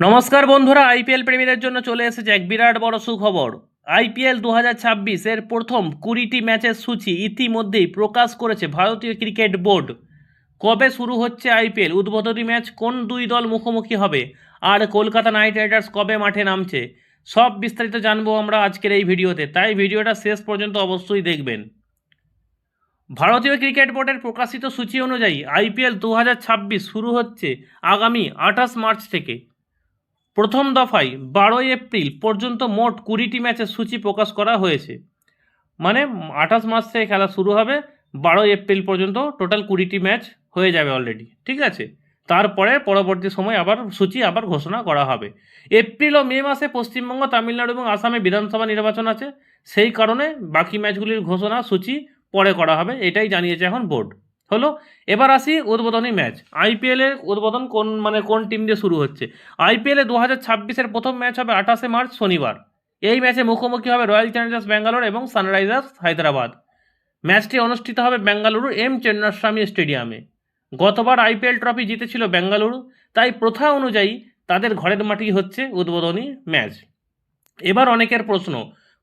নমস্কার বন্ধুরা, আইপিএল প্রেমীদের জন্য চলে এসেছে এক বিরাট বড় সুখবর। আইপিএল 2026 এর প্রথম 20টি ম্যাচের সূচি ইতিমধ্যেই প্রকাশ করেছে ভারতীয় ক্রিকেট বোর্ড। কবে শুরু হচ্ছে আইপিএল, উদ্বোধনী ম্যাচ কোন দুই দল মুখোমুখি হবে, আর কলকাতা নাইট রাইডার্স কবে মাঠে নামছে, সব বিস্তারিত জানবো আমরা আজকের এই ভিডিওতে, তাই ভিডিওটা শেষ পর্যন্ত অবশ্যই দেখবেন। ভারতীয় ক্রিকেট বোর্ডের প্রকাশিত সূচি অনুযায়ী আইপিএল 2026 শুরু হচ্ছে আগামী 28 মার্চ থেকে। প্রথম দফায় 12 এপ্রিল পর্যন্ত মোট 20টি ম্যাচের সূচি প্রকাশ করা হয়েছে। মানে 28 মার্চ থেকে খেলা শুরু হবে, 12 এপ্রিল পর্যন্ত টোটাল 20টি ম্যাচ হয়ে যাবে অলরেডি, ঠিক আছে। তারপরে পরবর্তী সময় আবার সূচি ঘোষণা করা হবে। এপ্রিল ও মে মাসে পশ্চিমবঙ্গ, তামিলনাড়ু এবং আসামে বিধানসভা নির্বাচন আছে, সেই কারণে বাকি ম্যাচগুলির ঘোষণা সূচি পরে করা হবে, এটাই জানিয়েছে এখন বোর্ড। হলো, এবার আসি উদ্বোধনী ম্যাচ। আইপিএলের উদ্বোধন কোন টিম দিয়ে শুরু হচ্ছে। আইপিএলে 2026-এর প্রথম ম্যাচ হবে 28 মার্চ শনিবার। এই ম্যাচে মুখোমুখি হবে রয়্যাল চ্যালেঞ্জার্স ব্যাঙ্গালোর এবং সানরাইজার্স হায়দ্রাবাদ। ম্যাচটি অনুষ্ঠিত হবে বেঙ্গালুরু এম চেন্নাস্বামী স্টেডিয়ামে। গতবার আইপিএল ট্রফি জিতেছিল বেঙ্গালুরু, তাই প্রথা অনুযায়ী তাদের ঘরের মাঠেই হচ্ছে উদ্বোধনী ম্যাচ। এবার অনেকের প্রশ্ন,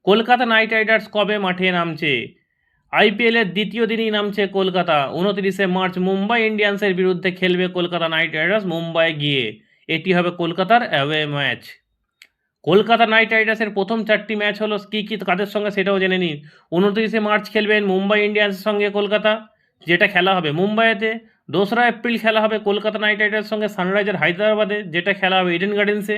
কলকাতা নাইট রাইডার্স কবে মাঠে নামছে। আইপিএলের দ্বিতীয় দিনই নামছে কলকাতা। 29 মার্চ মুম্বাই ইন্ডিয়ান্সের বিরুদ্ধে খেলবে কলকাতা নাইট রাইডার্স মুম্বাইয়ে গিয়ে। এটি হবে কলকাতার অ্যাওয়ে ম্যাচ। কলকাতা নাইট রাইডার্সের প্রথম 4টি ম্যাচ হলো কী কী, কাদের সঙ্গে সেটাও জেনে নিন। 29 মার্চ খেলবেন মুম্বাই ইন্ডিয়ান্সের সঙ্গে কলকাতা, যেটা খেলা হবে মুম্বাইতে। 2রা এপ্রিল খেলা হবে কলকাতা নাইট রাইডার্সের সঙ্গে সানরাইজার হায়দ্রাবাদে, যেটা খেলা হবে ইডেন গার্ডেন্সে।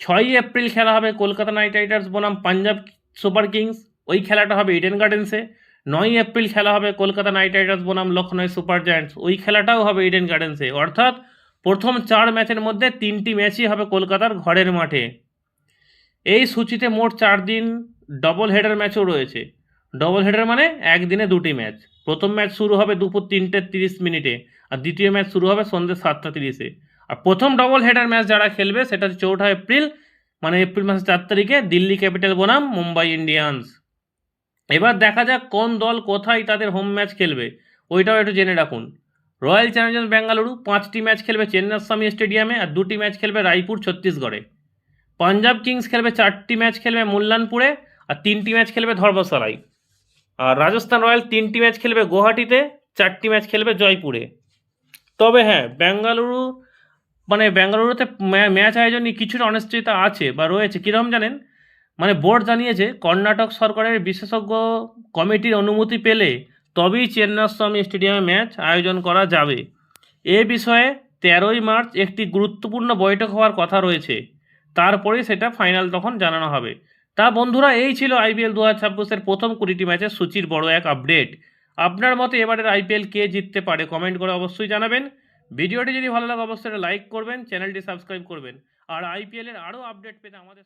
6ই এপ্রিল খেলা হবে কলকাতা নাইট রাইডার্স বনাম পাঞ্জাব সুপার কিংস, ওই খেলাটা হবে ইডেন গার্ডেন্সে। 9ই এপ্রিল খেলা হবে কলকাতা নাইট রাইডার্স বনাম লখনৌ সুপার জায়ান্টস, ওই খেলাটাও হবে ইডেন গার্ডেন্সে। অর্থাৎ প্রথম 4 ম্যাচের মধ্যে 3টি ম্যাচই হবে কলকাতার ঘরের মাঠে। এই সূচিতে মোট 4 দিন ডবল হেডার ম্যাচও রয়েছে। ডবল হেডার মানে একদিনে 2টি ম্যাচ। প্রথম ম্যাচ শুরু হবে দুপুর 3টে 30 মিনিটে, আর দ্বিতীয় ম্যাচ শুরু হবে সন্ধ্যে 7টা 30-এ। আর প্রথম ডবল হেডার ম্যাচ যারা খেলবে সেটা হচ্ছে 4ঠা এপ্রিল, মানে এপ্রিল মাসের 4 তারিখে দিল্লি ক্যাপিটাল বনাম মুম্বাই ইন্ডিয়ান্স। এবার দেখা যাক কোন দল কোথায় তাদের হোম ম্যাচ খেলবে, ওইটাও একটু জেনে রাখুন। রয়্যাল চ্যালেঞ্জার্স বেঙ্গালুরু 5টি ম্যাচ খেলবে চেন্নাস্বামী স্টেডিয়ামে, আর 2টি ম্যাচ খেলবে রায়পুর ছত্তিশগড়ে। পাঞ্জাব কিংস খেলবে 4টি ম্যাচ খেলবে মুল্লানপুরে, আর 3টি ম্যাচ খেলবে ধর্মশালায়। আর রাজস্থান রয়্যাল 3টি ম্যাচ খেলবে গুয়াহাটিতে, 4টি ম্যাচ খেলবে জয়পুরে। তবে হ্যাঁ, বেঙ্গালুরুতে ম্যাচ আয়োজন নিয়ে কিছুটা অনিশ্চয়তা আছে বা রয়েছে। কীরকম জানেন, বোর্ড জানিয়েছে কর্ণাটক সরকারের বিশেষজ্ঞ কমিটির অনুমতি পেলে তবেই চেন্নাস্বামী স্টেডিয়ামে ম্যাচ আয়োজন করা যাবে। এ বিষয়ে 13ই মার্চ একটি গুরুত্বপূর্ণ বৈঠক হওয়ার কথা রয়েছে, তারপরেই সেটা ফাইনাল তখন জানানো হবে। তা বন্ধুরা, এই ছিল আইপিএল 2026-এর প্রথম 20টি ম্যাচের সূচির বড় এক আপডেট। আপনার মতে এবারের আইপিএল কে জিততে পারে, কমেন্ট করে অবশ্যই জানাবেন। ভিডিওটি যদি ভালো লাগে অবশ্যই লাইক করবেন, চ্যানেলটি সাবস্ক্রাইব করবেন, আর আইপিএলের আরও আপডেট পেতে আমাদের